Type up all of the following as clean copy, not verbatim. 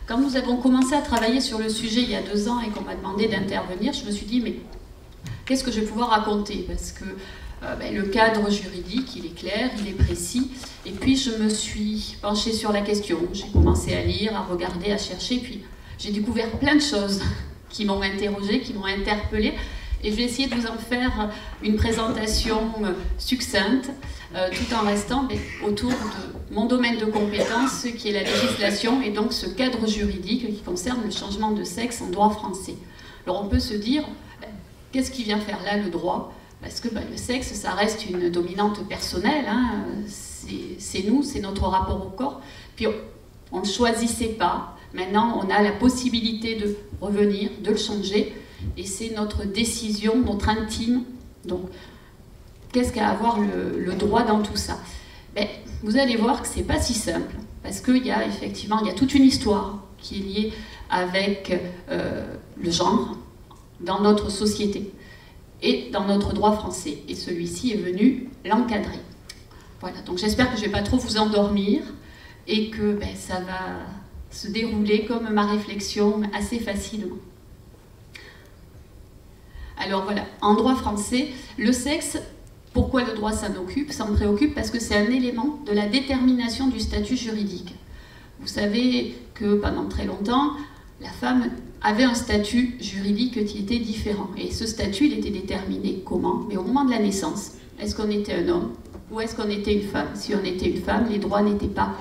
Quand nous avons commencé à travailler sur le sujet il y a 2 ans et qu'on m'a demandé d'intervenir, je me suis dit, mais qu'est-ce que je vais pouvoir raconter? Parce que le cadre juridique, il est clair, il est précis. Et puis je me suis penchée sur la question. J'ai commencé à lire, à regarder, à chercher. Puis j'ai découvert plein de choses qui m'ont interrogée, qui m'ont interpellée. Et je vais essayer de vous en faire une présentation succincte, tout en restant autour de mon domaine de compétence, qui est la législation, et donc ce cadre juridique qui concerne le changement de sexe en droit français. Alors on peut se dire, qu'est-ce qui vient faire là le droit? Parce que le sexe, ça reste une dominante personnelle, hein. C'est nous, c'est notre rapport au corps. Puis on ne choisissait pas. Maintenant, on a la possibilité de revenir, de le changer. Et c'est notre décision, notre intime. Donc, qu'est-ce qu'a à avoir le droit dans tout ça? Vous allez voir que c'est pas si simple, parce qu'il y a effectivement toute une histoire qui est liée avec le genre dans notre société et dans notre droit français. Et celui-ci est venu l'encadrer. Voilà, donc j'espère que je ne vais pas trop vous endormir et que ça va se dérouler comme ma réflexion assez facilement. Alors voilà, en droit français, le sexe, pourquoi le droit ça me préoccupe? Parce que c'est un élément de la détermination du statut juridique. Vous savez que pendant très longtemps, la femme avait un statut juridique qui était différent. Et ce statut, il était déterminé comment? Mais au moment de la naissance, est-ce qu'on était un homme ou est-ce qu'on était une femme? Si on était une femme, les droits n'étaient pas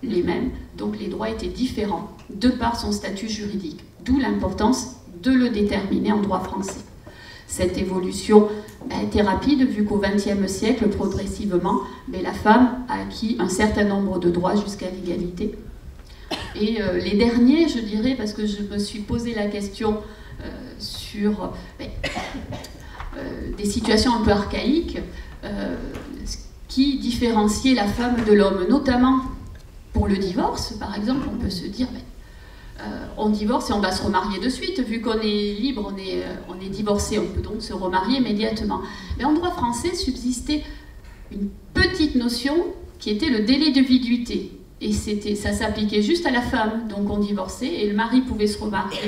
les mêmes, donc les droits étaient différents de par son statut juridique. D'où l'importance de le déterminer en droit français. Cette évolution a été rapide, vu qu'au XXe siècle, progressivement, la femme a acquis un certain nombre de droits jusqu'à l'égalité. Et les derniers, je dirais, parce que je me suis posé la question sur des situations un peu archaïques, qui différenciaient la femme de l'homme, notamment pour le divorce, par exemple, on peut se dire... on divorce et on va se remarier de suite, vu qu'on est libre, on est divorcé, on peut donc se remarier immédiatement. Mais en droit français subsistait une petite notion qui était le délai de viduité. Et ça s'appliquait juste à la femme, donc on divorçait, et le mari pouvait se remarier,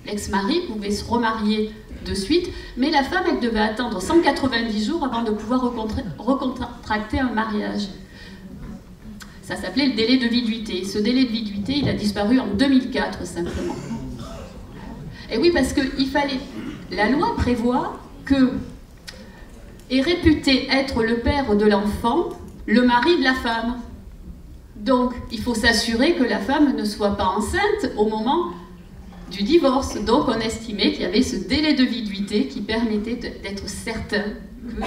l'ex-mari pouvait se remarier de suite, mais la femme, elle devait attendre 190 jours avant de pouvoir recontracter un mariage. Ça s'appelait le délai de viduité. Ce délai de viduité, il a disparu en 2004, simplement. Et oui, parce que la loi prévoit que est réputé être le père de l'enfant le mari de la femme. Donc, il faut s'assurer que la femme ne soit pas enceinte au moment du divorce. Donc, on estimait qu'il y avait ce délai de viduité qui permettait d'être certain que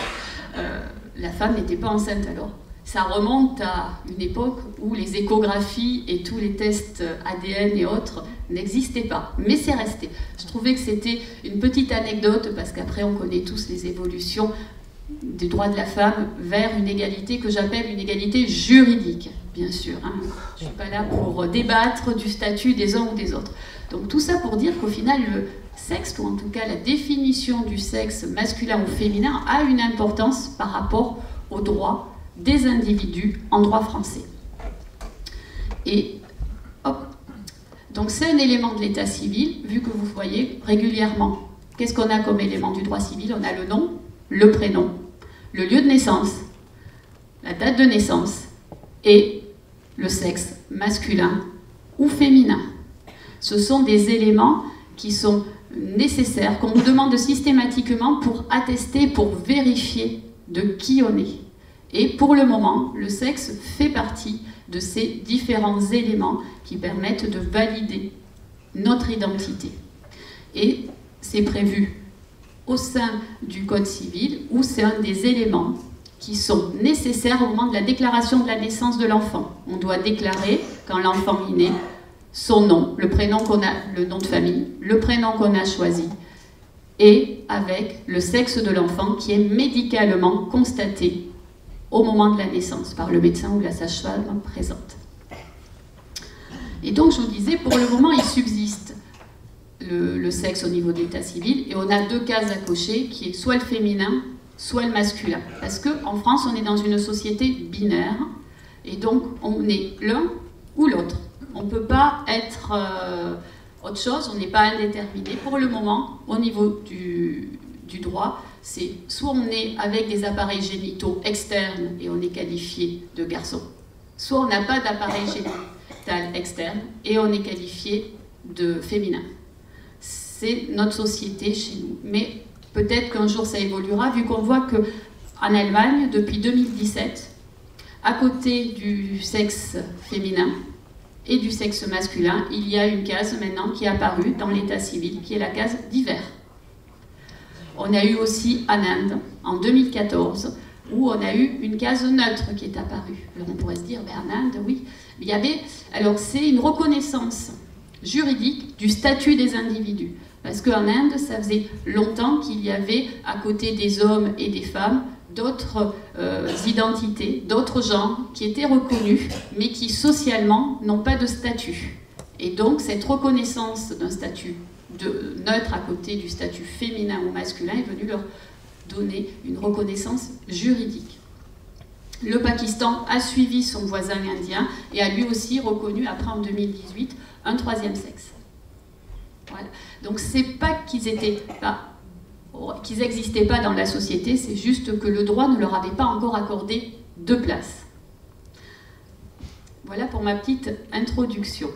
la femme n'était pas enceinte alors. Ça remonte à une époque où les échographies et tous les tests ADN et autres n'existaient pas. Mais c'est resté. Je trouvais que c'était une petite anecdote parce qu'après on connaît tous les évolutions des droits de la femme vers une égalité que j'appelle une égalité juridique, bien sûr. Hein. Je ne suis pas là pour débattre du statut des uns ou des autres. Donc tout ça pour dire qu'au final, le sexe, ou en tout cas la définition du sexe masculin ou féminin, a une importance par rapport aux droits des individus en droit français. Et hop, donc c'est un élément de l'état civil, vu que vous voyez régulièrement. Qu'est-ce qu'on a comme élément du droit civil? On a le nom, le prénom, le lieu de naissance, la date de naissance et le sexe masculin ou féminin. Ce sont des éléments qui sont nécessaires, qu'on nous demande systématiquement pour attester, pour vérifier de qui on est. Et pour le moment, le sexe fait partie de ces différents éléments qui permettent de valider notre identité. Et c'est prévu au sein du Code civil, où c'est un des éléments qui sont nécessaires au moment de la déclaration de la naissance de l'enfant. On doit déclarer, quand l'enfant est né, son nom, le prénom qu'on a, le nom de famille, le prénom qu'on a choisi, et avec le sexe de l'enfant qui est médicalement constaté au moment de la naissance par le médecin ou la sage-femme présente. Et donc, je vous disais, pour le moment, il subsiste le sexe au niveau de l'état civil, et on a deux cases à cocher, qui est soit le féminin, soit le masculin. Parce qu'en France, on est dans une société binaire, et donc on est l'un ou l'autre. On ne peut pas être autre chose, on n'est pas indéterminé. Pour le moment, au niveau du droit, c'est soit on est avec des appareils génitaux externes et on est qualifié de garçon, soit on n'a pas d'appareil génital externe et on est qualifié de féminin. C'est notre société chez nous. Mais peut-être qu'un jour ça évoluera, vu qu'on voit qu'en Allemagne, depuis 2017, à côté du sexe féminin et du sexe masculin, il y a une case maintenant qui est apparue dans l'état civil, qui est la case divers. On a eu aussi en Inde, en 2014, où on a eu une case neutre qui est apparue. Alors on pourrait se dire, ben en Inde, oui. Il y avait, alors c'est une reconnaissance juridique du statut des individus. Parce qu'en Inde, ça faisait longtemps qu'il y avait, à côté des hommes et des femmes, d'autres identités, d'autres genres qui étaient reconnus, mais qui socialement n'ont pas de statut. Et donc cette reconnaissance d'un statut neutre à côté du statut féminin ou masculin est venue leur donner une reconnaissance juridique. Le Pakistan a suivi son voisin indien et a lui aussi reconnu, après en 2018, un troisième sexe. Voilà. Donc c'est pas qu'ils n'existaient pas dans la société, c'est juste que le droit ne leur avait pas encore accordé de place. Voilà pour ma petite introduction.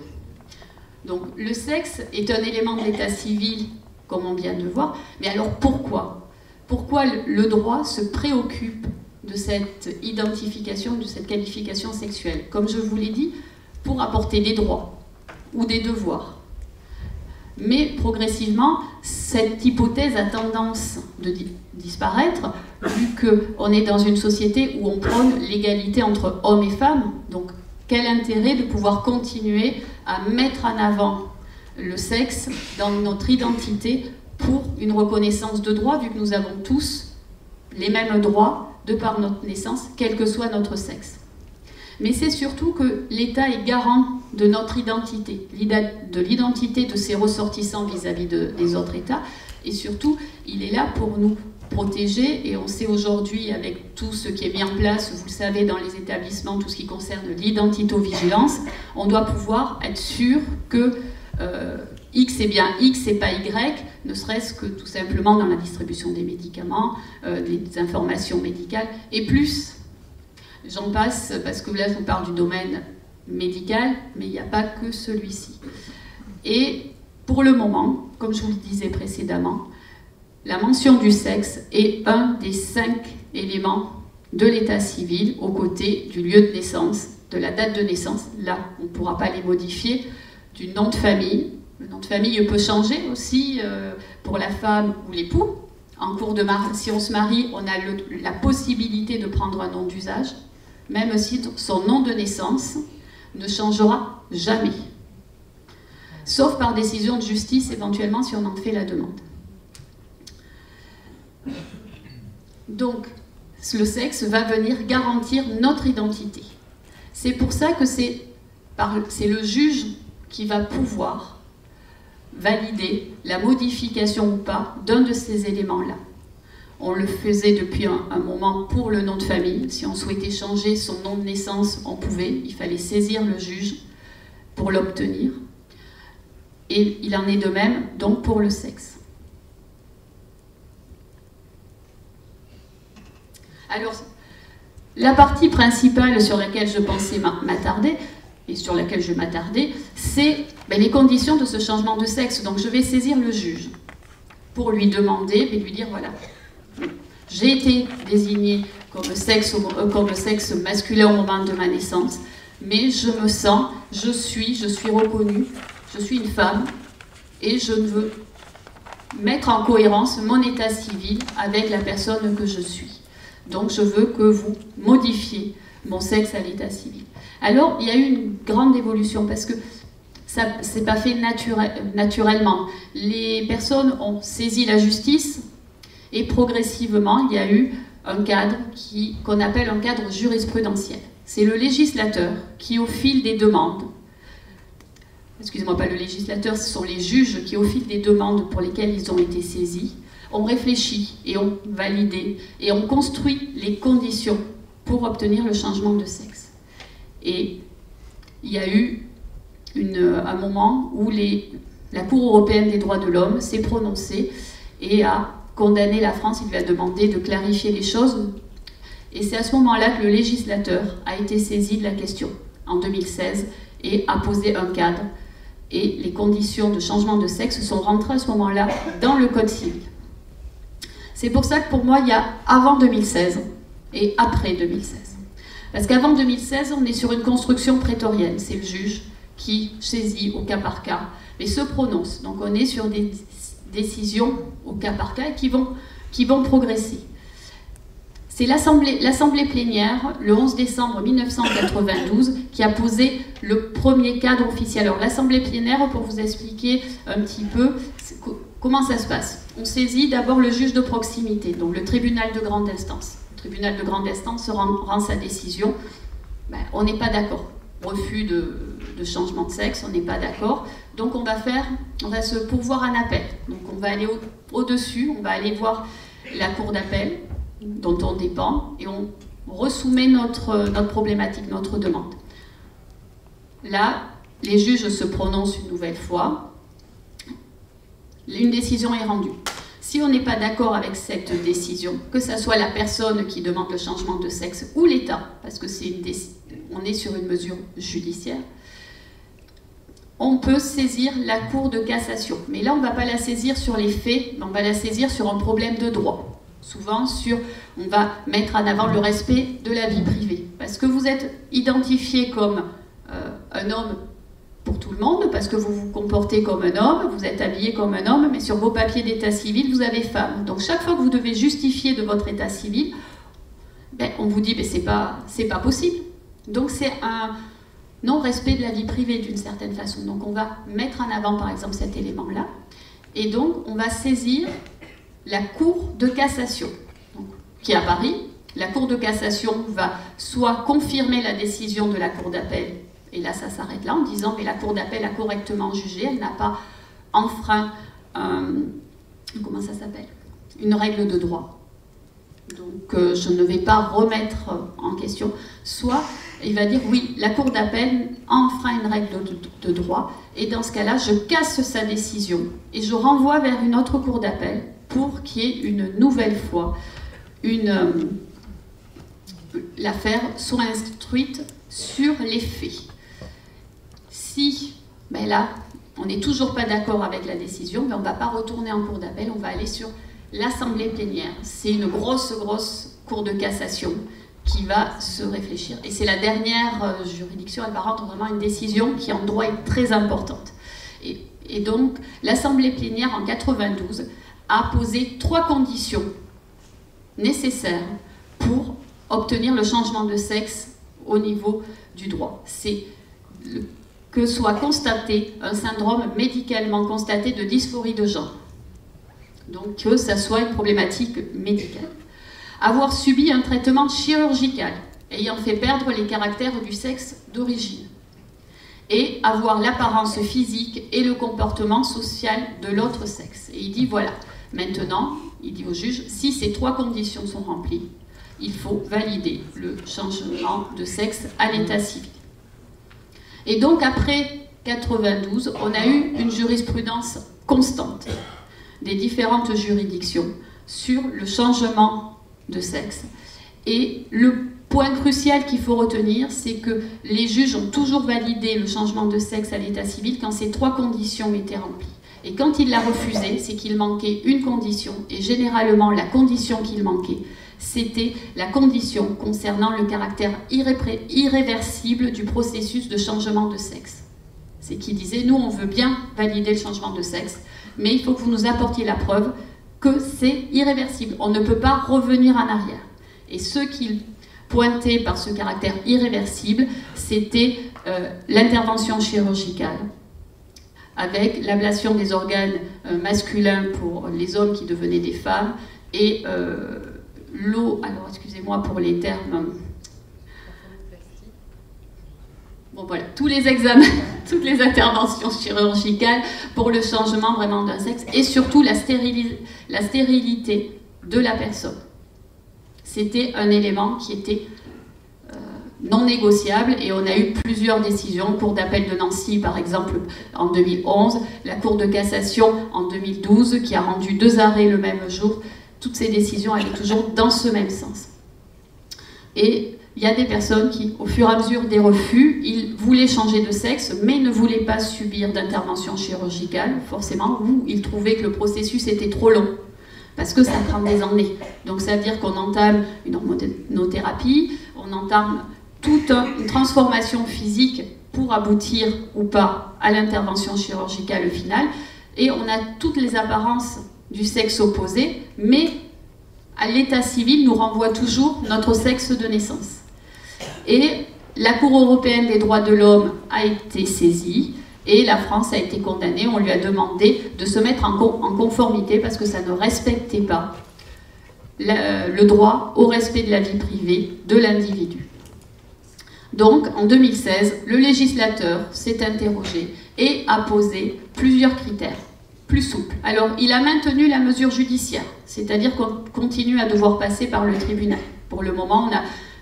Donc le sexe est un élément de l'état civil, comme on vient de voir, mais alors pourquoi ? Pourquoi le droit se préoccupe de cette identification, de cette qualification sexuelle? Comme je vous l'ai dit, pour apporter des droits ou des devoirs. Mais progressivement, cette hypothèse a tendance de disparaître, vu qu'on est dans une société où on prône l'égalité entre hommes et femmes. Donc, quel intérêt de pouvoir continuer à mettre en avant le sexe dans notre identité pour une reconnaissance de droits, vu que nous avons tous les mêmes droits de par notre naissance, quel que soit notre sexe. Mais c'est surtout que l'État est garant de notre identité, de l'identité de ses ressortissants vis-à-vis des autres États, et surtout, il est là pour nous protéger, et on sait aujourd'hui, avec tout ce qui est mis en place, vous le savez, dans les établissements, tout ce qui concerne l'identitovigilance, on doit pouvoir être sûr que X est bien X et pas Y, ne serait-ce que tout simplement dans la distribution des médicaments, des informations médicales, et plus. J'en passe parce que là, je vous parle du domaine médical, mais il n'y a pas que celui-ci. Et pour le moment, comme je vous le disais précédemment, la mention du sexe est un des 5 éléments de l'état civil aux côtés du lieu de naissance, de la date de naissance. Là, on ne pourra pas les modifier, du nom de famille. Le nom de famille peut changer aussi pour la femme ou l'époux. En cours de si on se marie, on a la possibilité de prendre un nom d'usage, même si son nom de naissance ne changera jamais. Sauf par décision de justice, éventuellement, si on en fait la demande. Donc, le sexe va venir garantir notre identité. C'est pour ça que c'est le juge qui va pouvoir valider la modification ou pas d'un de ces éléments-là. On le faisait depuis un moment pour le nom de famille. Si on souhaitait changer son nom de naissance, on pouvait. Il fallait saisir le juge pour l'obtenir. Et il en est de même donc pour le sexe. Alors, la partie principale sur laquelle je pensais m'attarder, et sur laquelle je m'attardais, c'est les conditions de ce changement de sexe. Donc je vais saisir le juge pour lui demander, et lui dire, voilà, j'ai été désignée comme sexe masculin au moment de ma naissance, mais je me sens, je suis reconnue, je suis une femme, et je veux mettre en cohérence mon état civil avec la personne que je suis. Donc je veux que vous modifiez mon sexe à l'état civil. Alors, il y a eu une grande évolution parce que ça ne s'est pas fait naturellement. Les personnes ont saisi la justice et progressivement, il y a eu un cadre qu'on appelle un cadre jurisprudentiel. C'est le législateur qui, au fil des demandes, excusez-moi, pas le législateur, ce sont les juges qui, au fil des demandes pour lesquelles ils ont été saisis, ont réfléchi et ont validé et ont construit les conditions pour obtenir le changement de sexe. Et il y a eu un moment où la Cour européenne des droits de l'homme s'est prononcée et a condamné la France. Il lui a demandé de clarifier les choses. Et c'est à ce moment-là que le législateur a été saisi de la question, en 2016, et a posé un cadre. Et les conditions de changement de sexe sont rentrées à ce moment-là dans le Code civil. C'est pour ça que pour moi, il y a avant 2016 et après 2016. Parce qu'avant 2016, on est sur une construction prétorienne. C'est le juge qui saisit au cas par cas, mais se prononce. Donc on est sur des décisions au cas par cas qui vont progresser. C'est l'Assemblée plénière, le 11 décembre 1992, qui a posé le premier cadre officiel. Alors l'Assemblée plénière, pour vous expliquer un petit peu comment ça se passe. On saisit d'abord le juge de proximité, donc le tribunal de grande instance. Le tribunal de grande instance rend sa décision. Ben, on n'est pas d'accord. Refus de changement de sexe, on n'est pas d'accord. Donc on va se pourvoir un appel. Donc on va aller au-dessus, on va aller voir la cour d'appel dont on dépend et on resoumet notre problématique, notre demande. Là, les juges se prononcent une nouvelle fois. Une décision est rendue. Si on n'est pas d'accord avec cette décision, que ce soit la personne qui demande le changement de sexe ou l'État, parce que on est sur une mesure judiciaire, on peut saisir la Cour de cassation. Mais là, on ne va pas la saisir sur les faits, mais on va la saisir sur un problème de droit. Souvent, on va mettre en avant le respect de la vie privée. Parce que vous êtes identifié comme un homme pour tout le monde, parce que vous vous comportez comme un homme, vous êtes habillé comme un homme, mais sur vos papiers d'état civil, vous avez femme. Donc chaque fois que vous devez justifier de votre état civil, ben, on vous dit ben, c'est pas possible. Donc c'est un non-respect de la vie privée d'une certaine façon. Donc on va mettre en avant par exemple cet élément-là, et donc on va saisir la Cour de cassation, donc, qui est à Paris. La Cour de cassation va soit confirmer la décision de la Cour d'appel, et là ça s'arrête là en disant mais la Cour d'appel a correctement jugé, elle n'a pas enfreint comment ça s'appelle, une règle de droit. Donc je ne vais pas remettre en question. Soit il va dire oui, la Cour d'appel a enfreint une règle de droit, et dans ce cas-là, je casse sa décision et je renvoie vers une autre Cour d'appel pour qu'il y ait une nouvelle fois l'affaire soit instruite sur les faits. Si, ben là, on n'est toujours pas d'accord avec la décision, mais on ne va pas retourner en cour d'appel, on va aller sur l'Assemblée plénière. C'est une grosse cour de cassation qui va se réfléchir. Et c'est la dernière juridiction, elle va rendre vraiment une décision qui en droit est très importante. Et donc, l'Assemblée plénière en 92 a posé 3 conditions nécessaires pour obtenir le changement de sexe au niveau du droit. C'est que soit constaté un syndrome médicalement constaté de dysphorie de genre. Donc que ça soit une problématique médicale. Avoir subi un traitement chirurgical ayant fait perdre les caractères du sexe d'origine. Et avoir l'apparence physique et le comportement social de l'autre sexe. Et il dit voilà, maintenant, il dit au juge, si ces 3 conditions sont remplies, il faut valider le changement de sexe à l'état civil. Et donc après 92, on a eu une jurisprudence constante des différentes juridictions sur le changement de sexe. Et le point crucial qu'il faut retenir, c'est que les juges ont toujours validé le changement de sexe à l'état civil quand ces 3 conditions étaient remplies. Et quand il l'a refusé, c'est qu'il manquait une condition, et généralement la condition qu'il manquait, c'était la condition concernant le caractère irréversible du processus de changement de sexe. C'est qu'il disait, nous on veut bien valider le changement de sexe, mais il faut que vous nous apportiez la preuve que c'est irréversible. On ne peut pas revenir en arrière. Et ce qu'il pointait par ce caractère irréversible, c'était l'intervention chirurgicale, avec l'ablation des organes masculins pour les hommes qui devenaient des femmes, et alors excusez-moi pour les termes, bon voilà, tous les examens, toutes les interventions chirurgicales pour le changement vraiment d'un sexe, et surtout la stérilité de la personne. C'était un élément qui était non négociable, et on a eu plusieurs décisions, Cour d'appel de Nancy par exemple en 2011, la Cour de cassation en 2012 qui a rendu 2 arrêts le même jour. Toutes ces décisions allaient toujours dans ce même sens. Et il y a des personnes qui, au fur et à mesure des refus, ils voulaient changer de sexe, mais ne voulaient pas subir d'intervention chirurgicale, forcément, ou ils trouvaient que le processus était trop long, parce que ça prend des années. Donc ça veut dire qu'on entame une hormonothérapie, on entame toute une transformation physique pour aboutir ou pas à l'intervention chirurgicale finale, et on a toutes les apparences du sexe opposé, mais à l'état civil nous renvoie toujours notre sexe de naissance. Et la Cour européenne des droits de l'homme a été saisie et la France a été condamnée. On lui a demandé de se mettre en conformité parce que ça ne respectait pas le droit au respect de la vie privée de l'individu. Donc, en 2016, le législateur s'est interrogé et a posé plusieurs critères plus souples. Alors, il a maintenu la mesure judiciaire, c'est-à-dire qu'on continue à devoir passer par le tribunal. Pour le moment,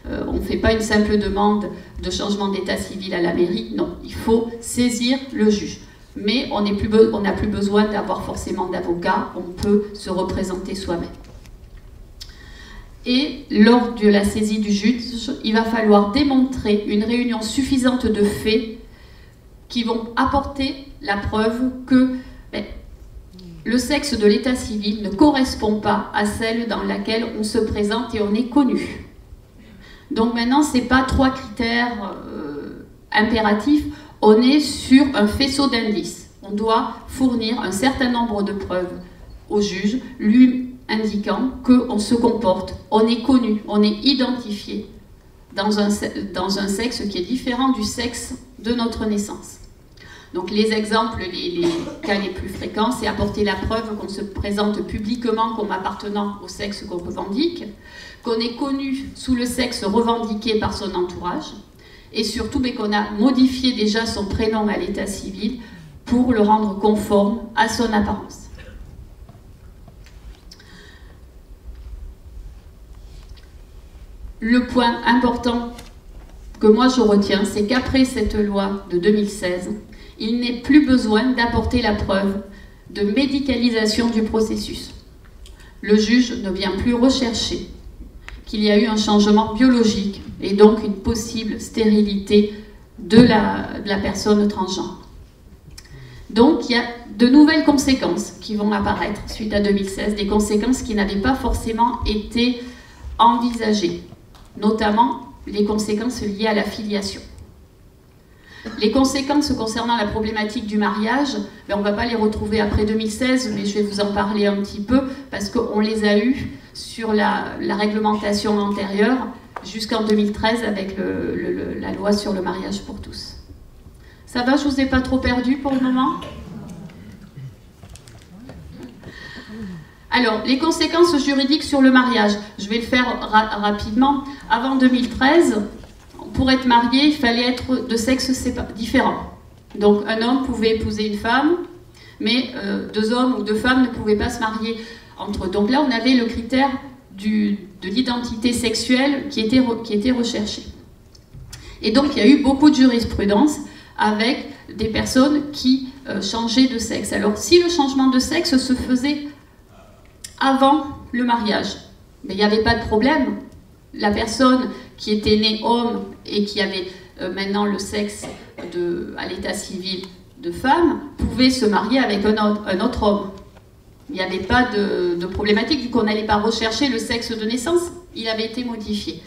on ne fait pas une simple demande de changement d'état civil à la mairie, non, il faut saisir le juge. Mais on n'a plus besoin d'avoir forcément d'avocat, on peut se représenter soi-même. Et lors de la saisie du juge, il va falloir démontrer une réunion suffisante de faits qui vont apporter la preuve que le sexe de l'état civil ne correspond pas à celle dans laquelle on se présente et on est connu. Donc maintenant, ce n'est pas 3 critères impératifs, on est sur un faisceau d'indices. On doit fournir un certain nombre de preuves au juge, lui indiquant qu'on se comporte, on est connu, on est identifié dans un sexe qui est différent du sexe de notre naissance. Donc les exemples, les cas les plus fréquents, c'est apporter la preuve qu'on se présente publiquement comme appartenant au sexe qu'on revendique, qu'on est connu sous le sexe revendiqué par son entourage, et surtout qu'on a modifié déjà son prénom à l'état civil pour le rendre conforme à son apparence. Le point important que moi je retiens, c'est qu'après cette loi de 2016, il n'est plus besoin d'apporter la preuve de médicalisation du processus. Le juge ne vient plus rechercher qu'il y a eu un changement biologique et donc une possible stérilité de la personne transgenre. Donc il y a de nouvelles conséquences qui vont apparaître suite à 2016, des conséquences qui n'avaient pas forcément été envisagées, notamment les conséquences liées à la filiation. Les conséquences concernant la problématique du mariage, on ne va pas les retrouver après 2016, mais je vais vous en parler un petit peu, parce qu'on les a eues sur la réglementation antérieure jusqu'en 2013 avec la loi sur le mariage pour tous. Ça va, je ne vous ai pas trop perdu pour le moment? Alors, les conséquences juridiques sur le mariage, je vais le faire rapidement. Avant 2013, pour être marié, il fallait être de sexe différent. Donc un homme pouvait épouser une femme, mais 2 hommes ou 2 femmes ne pouvaient pas se marier entre eux. Donc là, on avait le critère de l'identité sexuelle qui était recherché. Et donc il y a eu beaucoup de jurisprudence avec des personnes qui changeaient de sexe. Alors si le changement de sexe se faisait avant le mariage, mais il n'y avait pas de problème. La personne qui était née homme et qui avait maintenant le sexe à l'état civil de femme pouvait se marier avec un autre homme. Il n'y avait pas de problématique vu qu'on n'allait pas rechercher le sexe de naissance, il avait été modifié.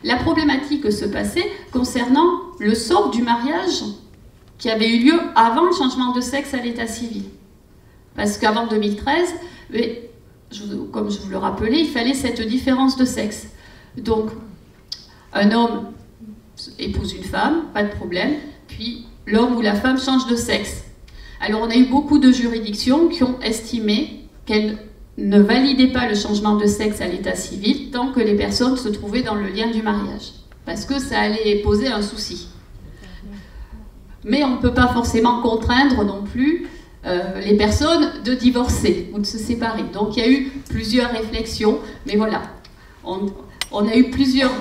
La problématique se passait concernant le sort du mariage qui avait eu lieu avant le changement de sexe à l'état civil. Parce qu'avant 2013, comme je vous le rappelais, il fallait cette différence de sexe. Donc, un homme épouse une femme, pas de problème, puis l'homme ou la femme change de sexe. Alors, on a eu beaucoup de juridictions qui ont estimé qu'elles ne validaient pas le changement de sexe à l'état civil tant que les personnes se trouvaient dans le lien du mariage, parce que ça allait poser un souci. Mais on ne peut pas forcément contraindre non plus les personnes de divorcer ou de se séparer. Donc, il y a eu plusieurs réflexions, mais voilà. On a eu plusieurs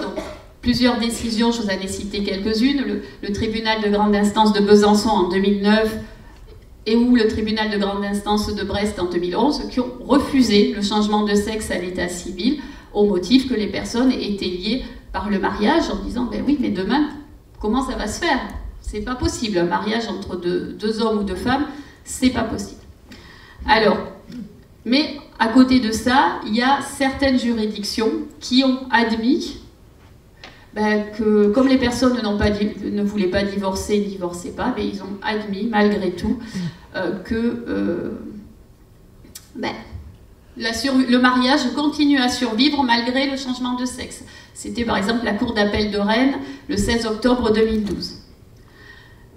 plusieurs décisions, je vous en ai cité quelques-unes, le tribunal de grande instance de Besançon en 2009 et ou le tribunal de grande instance de Brest en 2011, qui ont refusé le changement de sexe à l'état civil au motif que les personnes étaient liées par le mariage, en disant ben oui, mais demain, comment ça va se faire? C'est pas possible, un mariage entre deux hommes ou deux femmes, c'est pas possible. Alors, mais à côté de ça, il y a certaines juridictions qui ont admis que comme les personnes ne voulaient pas divorcer, ne divorçaient pas, mais ils ont admis malgré tout que le mariage continue à survivre malgré le changement de sexe. C'était par exemple la Cour d'appel de Rennes le 16 octobre 2012.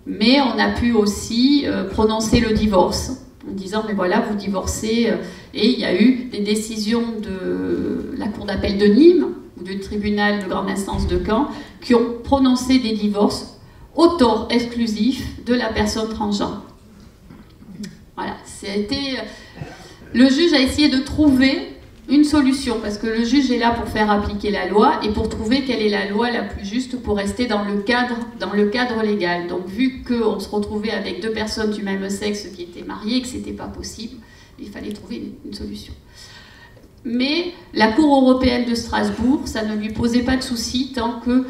Mais on a pu aussi prononcer le divorce en disant mais voilà, vous divorcez, et il y a eu des décisions de la Cour d'appel de Nîmes ou du tribunal de grande instance de Caen qui ont prononcé des divorces au tort exclusif de la personne transgenre. Voilà, le juge a essayé de trouver une solution, parce que le juge est là pour faire appliquer la loi et pour trouver quelle est la loi la plus juste pour rester dans le cadre légal. Donc vu qu'on se retrouvait avec deux personnes du même sexe qui étaient mariées et que ce n'était pas possible, il fallait trouver une solution. Mais la Cour européenne de Strasbourg, ça ne lui posait pas de souci tant que,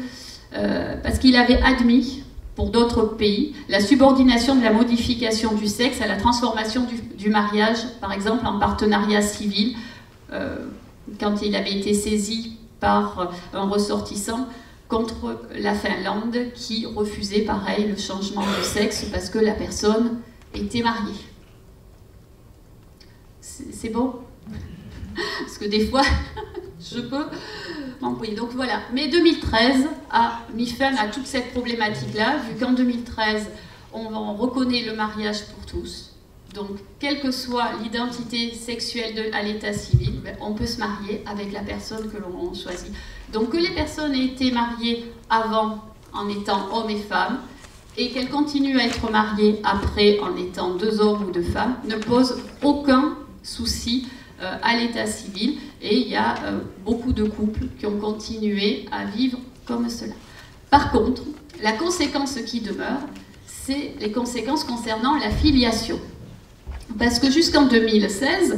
parce qu'il avait admis, pour d'autres pays, la subordination de la modification du sexe à la transformation du mariage, par exemple en partenariat civil, quand il avait été saisi par un ressortissant contre la Finlande qui refusait pareil le changement de sexe parce que la personne était mariée. C'est bon? Parce que des fois, je peux m'embrouiller. Donc voilà. Mais 2013 a mis fin à toute cette problématique-là, vu qu'en 2013, on reconnaît le mariage pour tous. Donc, quelle que soit l'identité sexuelle à l'état civil, on peut se marier avec la personne que l'on choisit. Donc, que les personnes aient été mariées avant en étant hommes et femmes, et qu'elles continuent à être mariées après en étant deux hommes ou deux femmes, ne pose aucun souci à l'état civil. Et il y a beaucoup de couples qui ont continué à vivre comme cela. Par contre, la conséquence qui demeure, c'est les conséquences concernant la filiation. Parce que jusqu'en 2016,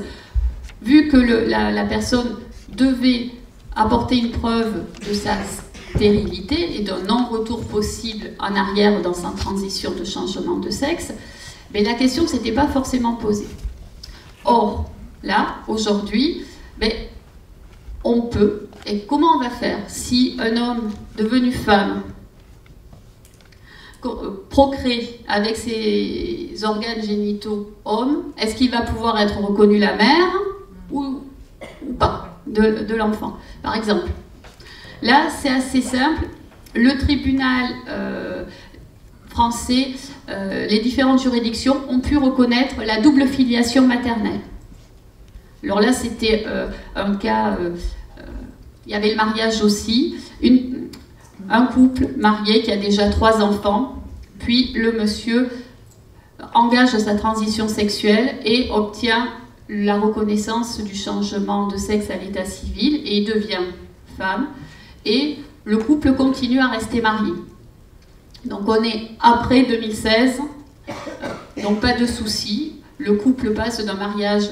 vu que la personne devait apporter une preuve de sa stérilité et d'un non-retour possible en arrière dans sa transition de changement de sexe, mais la question ne s'était pas forcément posée. Or, là, aujourd'hui, on peut, et comment on va faire si un homme devenu femme procrée avec ses organes génitaux hommes, est-ce qu'il va pouvoir être reconnu la mère ou pas de l'enfant, par exemple? Là, c'est assez simple. Le tribunal français, les différentes juridictions ont pu reconnaître la double filiation maternelle. Alors là, c'était un cas, il y avait le mariage aussi, un couple marié qui a déjà 3 enfants, puis le monsieur engage sa transition sexuelle et obtient la reconnaissance du changement de sexe à l'état civil et devient femme, et le couple continue à rester marié. Donc on est après 2016, donc pas de souci, le couple passe d'un mariage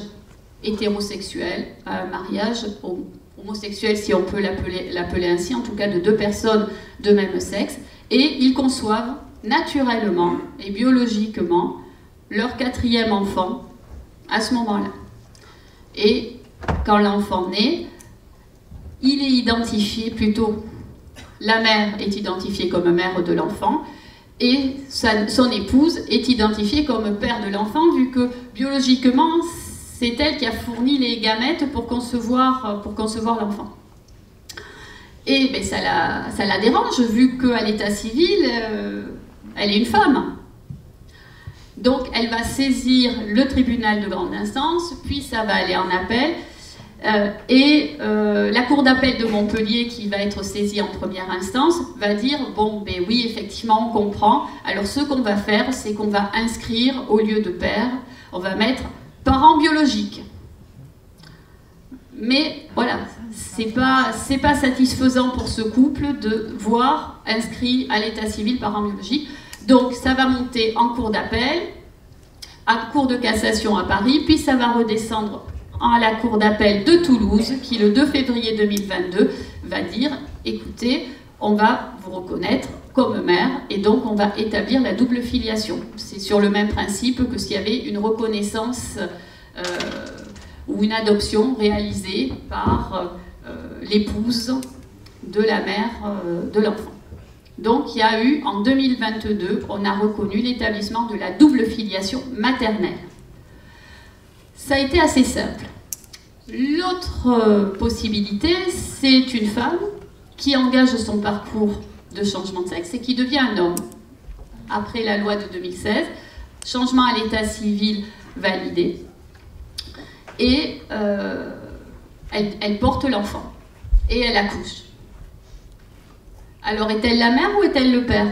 hétérosexuel à un mariage homosexuel, si on peut l'appeler ainsi, en tout cas de 2 personnes de même sexe, et ils conçoivent naturellement et biologiquement leur 4e enfant à ce moment-là. Et quand l'enfant naît, il est identifié, plutôt la mère est identifiée comme mère de l'enfant et son épouse est identifiée comme père de l'enfant, vu que biologiquement c'est elle qui a fourni les gamètes pour concevoir l'enfant. Et ça la dérange, vu qu'à l'état civil, elle est une femme. Donc elle va saisir le tribunal de grande instance, puis ça va aller en appel. La cour d'appel de Montpellier, qui va être saisie en première instance, va dire « Bon, oui, effectivement, on comprend. Alors ce qu'on va faire, c'est qu'on va inscrire, au lieu de père, on va mettre parents biologiques. » Mais voilà, c'est pas satisfaisant pour ce couple de voir inscrit à l'état civil parent biologique. Donc ça va monter en cour d'appel, à cour de cassation à Paris, puis ça va redescendre à la cour d'appel de Toulouse, qui le 2 février 2022 va dire, écoutez, on va vous reconnaître comme mère et donc on va établir la double filiation. C'est sur le même principe que s'il y avait une reconnaissance ou une adoption réalisée par l'épouse de la mère de l'enfant. Donc il y a eu, en 2022, on a reconnu l'établissement de la double filiation maternelle. Ça a été assez simple. L'autre possibilité, c'est une femme qui engage son parcours de changement de sexe et qui devient un homme. Après la loi de 2016, changement à l'état civil validé. Et elle porte l'enfant et elle accouche. Alors est-elle la mère ou est-elle le père?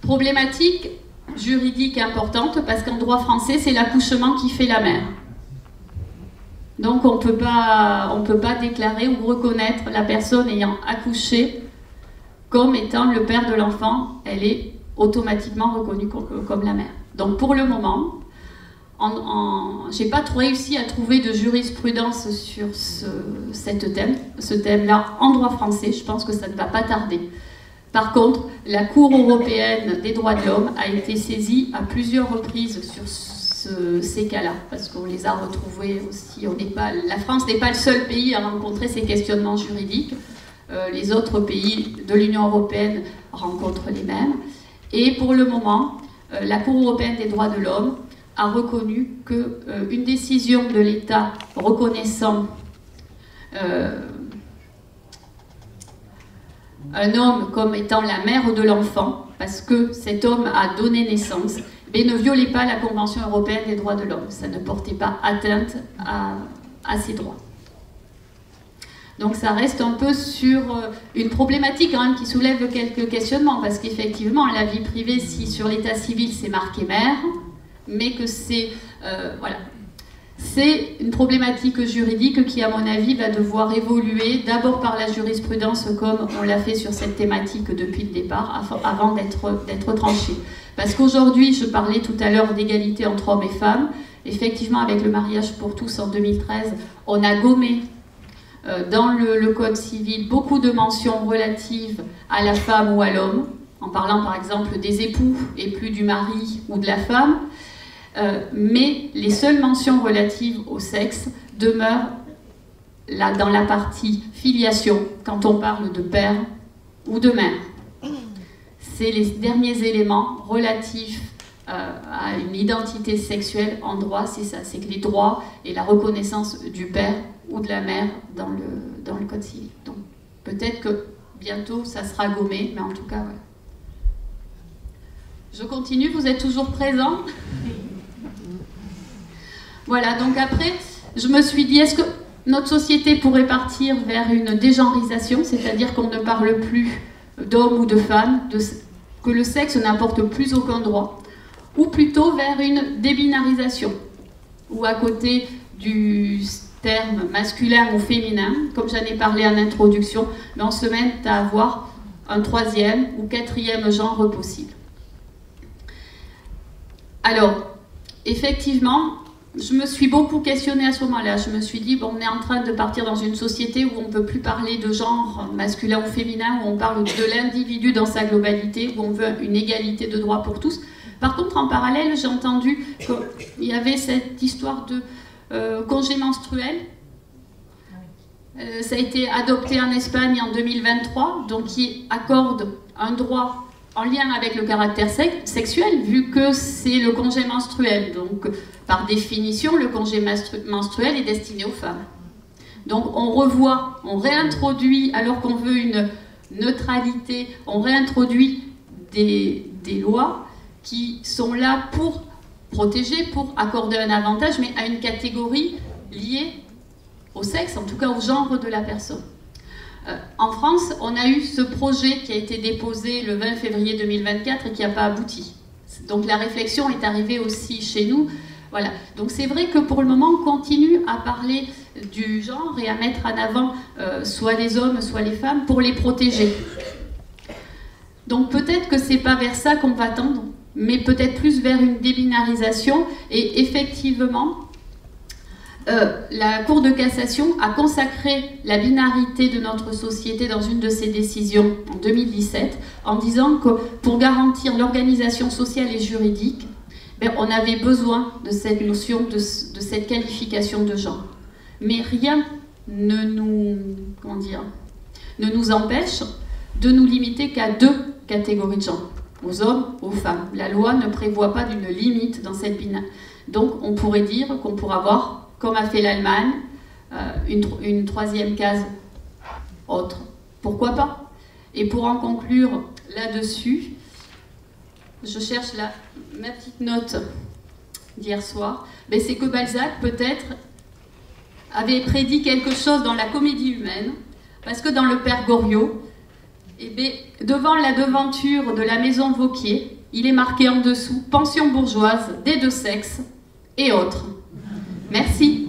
Problématique juridique importante parce qu'en droit français, c'est l'accouchement qui fait la mère. Donc on peut pas déclarer ou reconnaître la personne ayant accouché comme étant le père de l'enfant. Elle est automatiquement reconnue comme la mère. Donc pour le moment, j'ai pas trop réussi à trouver de jurisprudence sur ce thème-là en droit français. Je pense que ça ne va pas tarder. Par contre, la Cour européenne des droits de l'homme a été saisie à plusieurs reprises sur ces cas-là, parce qu'on les a retrouvés aussi. La France n'est pas le seul pays à rencontrer ces questionnements juridiques. Les autres pays de l'Union européenne rencontrent les mêmes. Et pour le moment, la Cour européenne des droits de l'homme a reconnu qu'une décision de l'État reconnaissant un homme comme étant la mère de l'enfant, parce que cet homme a donné naissance, mais ne violait pas la Convention européenne des droits de l'homme. Ça ne portait pas atteinte à ses droits. Donc ça reste un peu sur une problématique quand même qui soulève quelques questionnements, parce qu'effectivement, la vie privée, si sur l'état civil c'est marqué mère, mais que c'est voilà. C'est une problématique juridique qui, à mon avis, va devoir évoluer d'abord par la jurisprudence, comme on l'a fait sur cette thématique depuis le départ, avant d'être tranchée. Parce qu'aujourd'hui, je parlais tout à l'heure d'égalité entre hommes et femmes. Effectivement, avec le mariage pour tous en 2013, on a gommé dans le Code civil beaucoup de mentions relatives à la femme ou à l'homme, en parlant par exemple des époux et plus du mari ou de la femme. Mais les seules mentions relatives au sexe demeurent là, dans la partie filiation, quand on parle de père ou de mère. C'est les derniers éléments relatifs à une identité sexuelle en droit, c'est ça, c'est que les droits et la reconnaissance du père ou de la mère dans le Code civil. Donc peut-être que bientôt ça sera gommé, mais en tout cas, voilà. Je continue, vous êtes toujours présents ? Voilà, donc après, je me suis dit, est-ce que notre société pourrait partir vers une dégenrisation, c'est-à-dire qu'on ne parle plus d'homme ou de femme, que le sexe n'apporte plus aucun droit, ou plutôt vers une débinarisation, où à côté du terme masculin ou féminin, comme j'en ai parlé en introduction, mais on se met à avoir un troisième ou quatrième genre possible. Alors, effectivement, je me suis beaucoup questionnée à ce moment-là. Je me suis dit, bon, on est en train de partir dans une société où on ne peut plus parler de genre masculin ou féminin, où on parle de l'individu dans sa globalité, où on veut une égalité de droits pour tous. Par contre, en parallèle, j'ai entendu qu'il y avait cette histoire de congé menstruel. Ça a été adopté en Espagne en 2023, donc qui accorde un droit en lien avec le caractère sexuel, vu que c'est le congé menstruel. Donc, par définition, le congé menstruel est destiné aux femmes. Donc, on revoit, on réintroduit, alors qu'on veut une neutralité, on réintroduit des lois qui sont là pour protéger, pour accorder un avantage, mais à une catégorie liée au sexe, en tout cas au genre de la personne. En France, on a eu ce projet qui a été déposé le 20 février 2024 et qui n'a pas abouti. Donc la réflexion est arrivée aussi chez nous. Voilà. Donc c'est vrai que pour le moment, on continue à parler du genre et à mettre en avant soit les hommes, soit les femmes pour les protéger. Donc peut-être que c'est pas vers ça qu'on va tendre, mais peut-être plus vers une débinarisation. Et effectivement, la Cour de cassation a consacré la binarité de notre société dans une de ses décisions en 2017, en disant que pour garantir l'organisation sociale et juridique, on avait besoin de cette notion, de cette qualification de genre. Mais rien ne nous empêche de nous limiter qu'à 2 catégories de genre, aux hommes, aux femmes. La loi ne prévoit pas d'une limite dans cette binarité. Donc on pourrait dire qu'on pourra avoir, comme a fait l'Allemagne, une 3e case autre. Pourquoi pas? Et pour en conclure là-dessus, je cherche ma petite note d'hier soir, c'est que Balzac, peut-être, avait prédit quelque chose dans la comédie humaine, parce que dans le Père Goriot, devant la devanture de la maison Vauquier, il est marqué en dessous « Pension bourgeoise des 2 sexes et autres ». Merci.